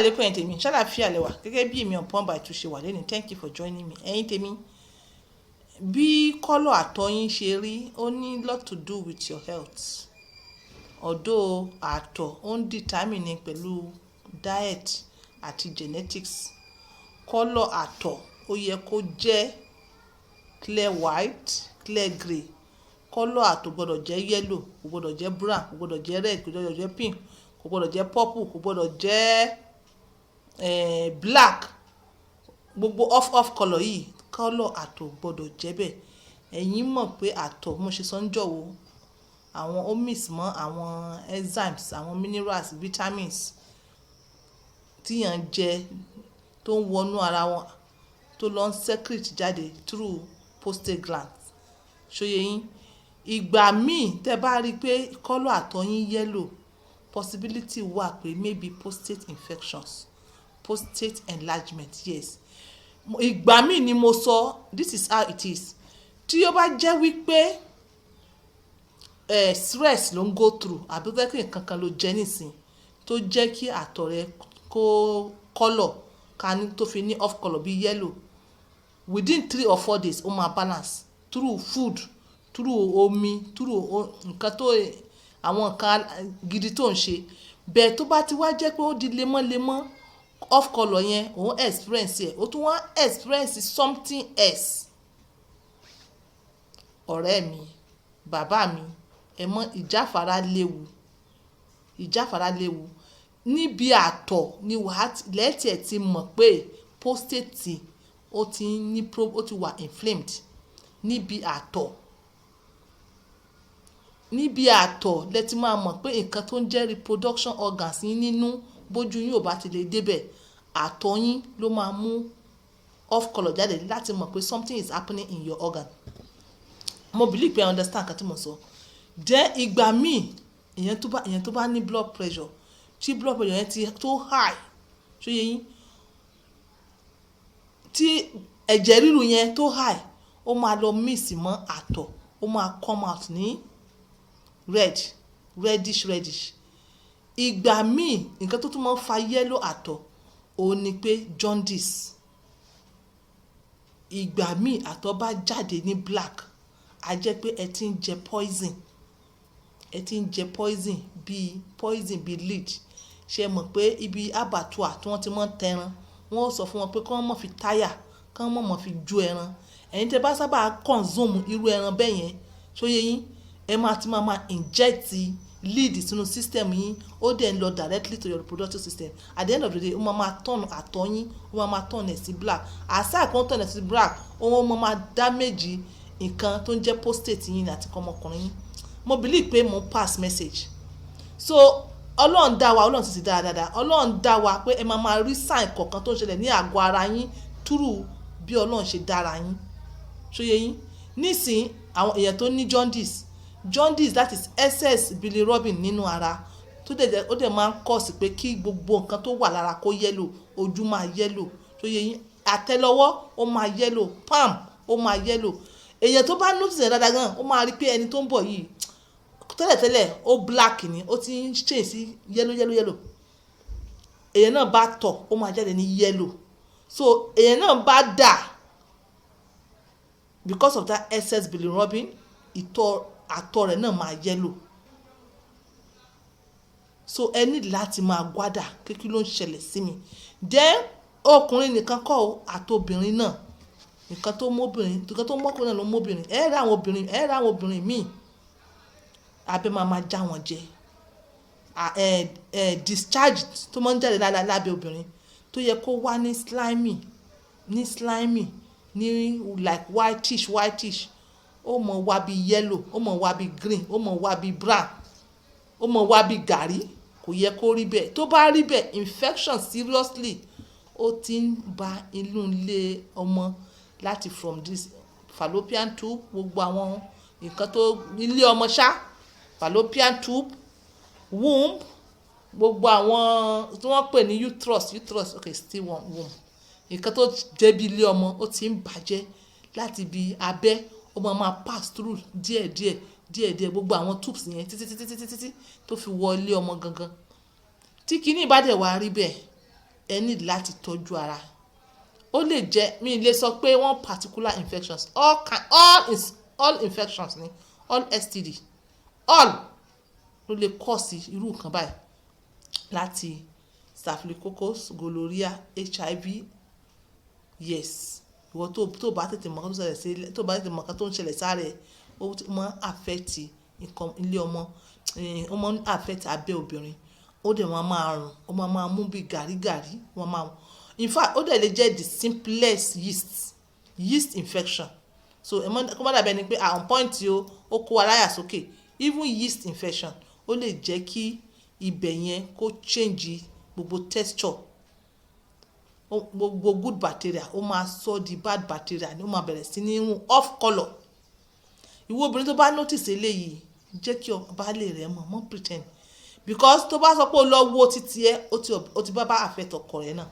àlékún ẹ̀yin tèmi ṣàlàáfíà lẹ́wà gẹ́gẹ́ bí èmi ọ̀pọ̀n bá ìtúnṣe wà lẹ́nu. Thank you for joining me. Ẹ̀yin tèmi, bí kọ́lọ̀ àtọ̀ yín ṣe rí ó ní lot to do with your health. Although àtọ̀ ó ń determine pẹ̀lú diet àti genetics. Kọ́lọ̀ àtọ̀ ó yẹ kó jẹ́ clear white, clear grey. Kọ́lọ̀ àtọ̀ gbọ́dọ̀ jẹ́ yellow, kò gbọ́dọ̀ jẹ́ brown, kò gbọ́dọ̀ jẹ́ red, kò gbọ́dọ̀ jẹ́ pink, kò gbọ́dọ̀ jẹ́ purple, kò gbọ́dọ̀ jẹ́ black. Gbogbo off color yìí kọ́lọ̀ àtọ̀ gbọ́dọ̀ jẹ́ bẹ́ẹ̀. Ẹ̀yin mọ̀ pé àtọ̀ mo ṣe sọ ń jọ̀wọ́ àwọn ó mix mọ́ àwọn enzymes, àwọn minerals, vitamins tíyàn jẹ tó ń wọnú ara wọn tó lọ ń secrete jáde through prostate gland. Ṣóyè yín, ìgbà míì tẹ́ bá rí pé kọ́lọ̀ àtọ̀ yín yellow, possibility wà pé maybe prostate infections, prostate enlargement. Yes, ìgbà míì ni mo sọ, this is how it is. Tí ó bá jẹ́ wípé stress ló ń go through àbí pé kí nǹkan kan ló jẹ́ nísìn tó jẹ́ kí àtọ̀ rẹ kó kọ́lọ̀ ká ní tó fi ní off color bí yellow, within 3 or 4 days ó máa balance through food, through omi, through nǹkan tó àwọn nǹkan gidi tó ń ṣe. Bẹ́ẹ̀ tó bá ti wá jẹ́ pé ó di lemọ́lemọ́ off color yẹn òun experience ẹ̀, ó tún wá experience something else. Ọ̀rẹ́ mi, bàbá mi, ẹ mọ̀ ìjáfara léwu, ìjáfara léwu. Níbi àtọ̀ ni wàá lẹ́tì ẹ̀ ti mọ̀ pé prostate ó ti ní ó ti wà inflamed. Níbi àtọ̀, níbi àtọ̀ lẹ ti máa mọ̀ pé nǹkan tó ń jẹ́ reproduction organs yín nínú bójú yín ò bá ti lè débẹ̀, àtọ̀ yín ló máa mú off color jáde láti mọ̀ pé something is happening in your organ. Mo believe pé I understand nǹkan tí mo sọ. Then ìgbà míì èèyàn tó bá ní blood pressure, tí blood pressure yẹn ti tó high, ṣóyè yín, tí ẹ̀jẹ̀ ríru yẹn tó high, ó máa lọ mix mọ́ àtọ̀, ó máa come out ní reddish. Ìgbà míì nǹkan tó tún máa ń fa yellow àtọ̀ òun ni pé jaundice. Ìgbà míì àtọ̀ bá jáde ní black, a jẹ́ pé ẹ ti ń jẹ poison, ẹ ti ń jẹ poison bíi lead. Ṣé mọ̀ pé ibi abattoir tí wọ́n ti máa ń tẹran, wọ́n sọ fún wọn pé kí wọ́n má fi táyà, kí wọ́n má fi jó ẹran. Ẹ̀yin tẹ́ bá sábà consume irú ẹran bẹ́ẹ̀ yẹn, ṣóyè yín, ẹ máa ti máa inject lead sínú system yín, ó dẹ̀ ń lọ directly to your reproductive system. At the end of the day ó máa turn àtọ̀ yín, ó máa turn ẹ̀ sí black. Àṣà kan turn ẹ̀ sí black, ó máa damage nǹkan tó ń jẹ́ prostate yín àti ọmọkùnrin yín. Mo believe pé mo pass message. So Ọlọ́run dá wa, Ọlọ́run sì dá dáadáa. Ọlọ́run dá wa pé ẹ máa rí sign kọ̀ọ̀kan tó ń ṣẹlẹ̀ ní àgọ́ ara yín through bí Ọlọ́run ṣe dára yín. Ṣóyè yín, nísìn àwọn èèyàn tó ní jaundice, that is excess bilirubin nínú ara, ó dẹ̀ máa ń cause pé kí gbogbo nǹkan tó wà lára kó yellow, ojú máa yellow. Ṣóyè yín, àtẹ́lẹwọ́ ó máa yellow, palm ó máa yellow. Èèyàn tó bá notice ẹ̀ dáadáa gan, ó máa rí pé ẹni tó ń bọ̀ yìí tẹ́lẹ̀tẹ́lẹ̀ ó black ni, ó ti ń change sí yellow. Èèyàn náà bá tọ̀ ó máa jáde ní yellow. So èèyàn náà bá dà, because of that excess bilirubin, àtọ̀ rẹ̀ náà máa yellow. So ẹ ní láti máa gbádà kí ló ń ṣẹlẹ̀ sí mi. Then ọkùnrin nìkan kọ́ o, àtobìnrin náà, nǹkan tó mọ́kùnrin náà ló mọ́bìnrin. Ẹ ra àwọn obìnrin míì abẹ́ máa já wọn jẹ. Discharge tó máa ń jáde lábẹ́ obìnrin tó yẹ kó wá ní slimy, ní like whitish, ó mọ̀ wá bí yellow, ó mọ̀ wá bí green, ó mọ̀ wá bí brown, ó mọ̀ wá bí gàrí. Kò yẹ kó rí bẹ́ẹ̀. Tó bá rí bẹ́ẹ̀, infection seriously ó ti ń ba inú ilé ọmọ láti from this fallopian tube, gbogbo àwọn nǹkan tó ilé ọmọ ṣá, fallopian tube, womb, gbogbo àwọn tí wọ́n pè ní uterus, okay, still womb. Nǹkan tó jẹ́ bí ilé ọmọ ó ti ń bàjẹ́ láti bí abẹ́, ó máa pass through díẹ̀díẹ̀ gbogbo àwọn tubes yẹn títí tó fi wọ ilé ọmọ gangan. Tí kinní bá dẹ̀ wá rí bẹ́ẹ̀, ẹ need láti tọ́jú ara. Ó lè jẹ́ mi lè sọ pé one particular infections all infections ni all STD all ló lè cause irú nǹkan báyìí láti staphylococcus gonorrhea HIV. Yes, ìwọ tó bá tètè mọ̀ nǹkan tó ń ṣẹlẹ̀ sára ẹ̀ ó máa ń affect nǹkan ilé ọmọ, ó máa ń affect abẹ́ obìnrin, ó dẹ̀ máa rùn, ó máa mú bí gàrígàrí, in fact ó dẹ̀ lè jẹ́ the simplest yeast infection. So kó má dàbí ẹni pé on point ó kó wa láyà sókè. Even yeast infection ó lè jẹ́ kí ibẹ̀ yẹn kó change gbogbo texture, gbogbo good bacteria ó máa sọ di bad bacteria ni ó máa bẹ̀rẹ̀ sí ní rùn off colour. Ìwọ obìnrin tó bá notice eléyìí jẹ́ kí baálé rẹ̀ mọ̀ pretend, because tó bá sọ pé ó lọ wo títí ẹ ó ti bá affect ọkọ rẹ̀ náà.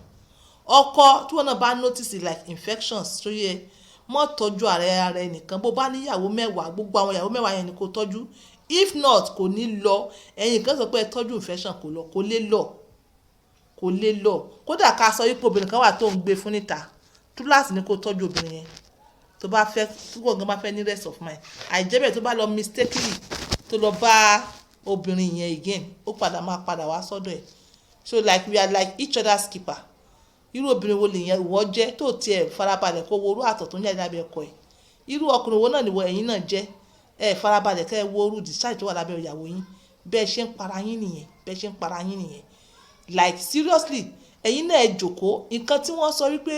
Ọkọ tí wọn náà bá notice like infections tó yẹ mọ́ tọ́jú ara ẹ nìkan. Bó bá níyàwó 10 gbogbo àwọn ìyàwó 10 yẹn ni kó tọ́jú, if not kò ní lọ. Ẹ̀yin kan sọ pé ẹ tọ́jú infection kò lè lọ. Kódà ká sọ wípé obìnrin kan wà tó ń gbé fún níta, túláàsì ni kó tọ́jú obìnrin yẹn tó bá fẹ́, tí wọ́n gan bá fẹ́ ní rest of mind. Àìjẹ́bẹ̀ tó bá lọ mistakenly tó lọ bá obìnrin yẹn again, ó máa padà wá sọ́dọ̀ ẹ̀. So like we are like each other's keeper. Irú obìnrin wo lè yẹn ìwọ jẹ́ tó tiẹ̀ farabalẹ̀ kó wo orú àtọ̀ tó ń jáde lábẹ́ ọkọ ẹ̀? Irú ọkùnrin wo náà ni ẹ̀yin náà jẹ́? Ẹ farabalẹ̀ kẹ́ ẹ wo orú discharge tó wà lábẹ́ ìyàwó yín. Bẹ́ẹ̀ ṣe ń para yín nìyẹn. Like seriously, ẹ̀yin náà ẹ jókòó. Nǹkan tí wọ́n sọ wípé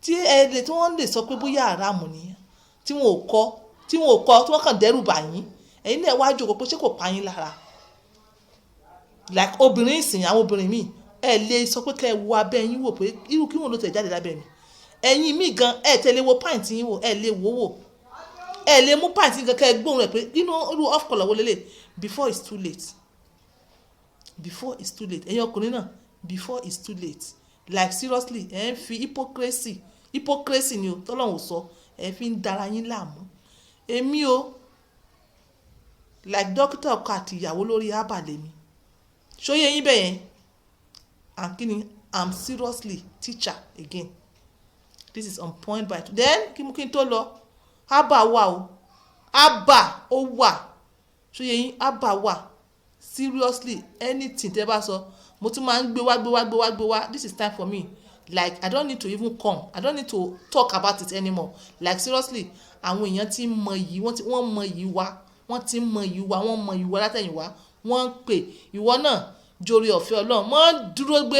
tí wọ́n lè sọ pé bóyá àràmù ni, tí wọ́n kọ́ tí wọ́n kàn dẹ́rù bà yín, ẹ̀yin náà wá jókòó pé ṣé kò pa yín lára? Like obìnrin ìsìn, àwọn obìnrin míì ẹ lè sọ pé kẹ́ ẹ wo abẹ́ yín wò pé irú kí wọ́n ló tẹ̀ jáde lábẹ́ mi. Ẹ̀yin míì gan ẹ tẹ̀lé wo pint yín wò, ẹ lè wò. Ẹ lè mú pint yín gan kẹ́ ẹ gbóhùn rẹ̀ pé irú off colour wo lélẹ̀. Before it's too late. Ẹ̀yin ọkùnrin náà, before it's too late. Like seriously, ẹ ń fi hypocrisy ni o tọ́lọ́run sọ, ẹ fi ń dara yín láàmú. Èmi o like dókítà ọkọ àti ìyàwó lórí abalẹ̀ mi. Ṣóyé yín bẹ́ẹ̀ yẹn? I'm seriously teacher again. This is on point by two. Then kí n tó lọ, aba wà o. Aba ó wà. Ṣóyé yín? Aba wà. Seriously, anything tẹ́ bá sọ, mo tún máa ń gbé wá. This is time for me. Like I don't need to even come. I don't need to talk about it anymore. Like seriously, àwọn èèyàn ti mọ yìí, wọ́n mọ yìí wá. Wọ́n ti mọ yìí wá, wọ́n mọ yìí wá látẹ̀yìnwá. Wọ́n ń pè ìwọ náà jórí ọ̀fẹ́ Ọlọ́run. Mọ́ dúró gbé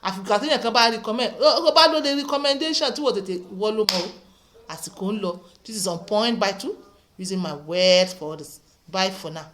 àfikà tí èèyàn kan bá recommend. Ó bá lóde recommendation tí wọ́n tètè wọ́ ló mọ́ o. Àsìkò ń lọ. This is on point by two. Using my words for this. Bye for now.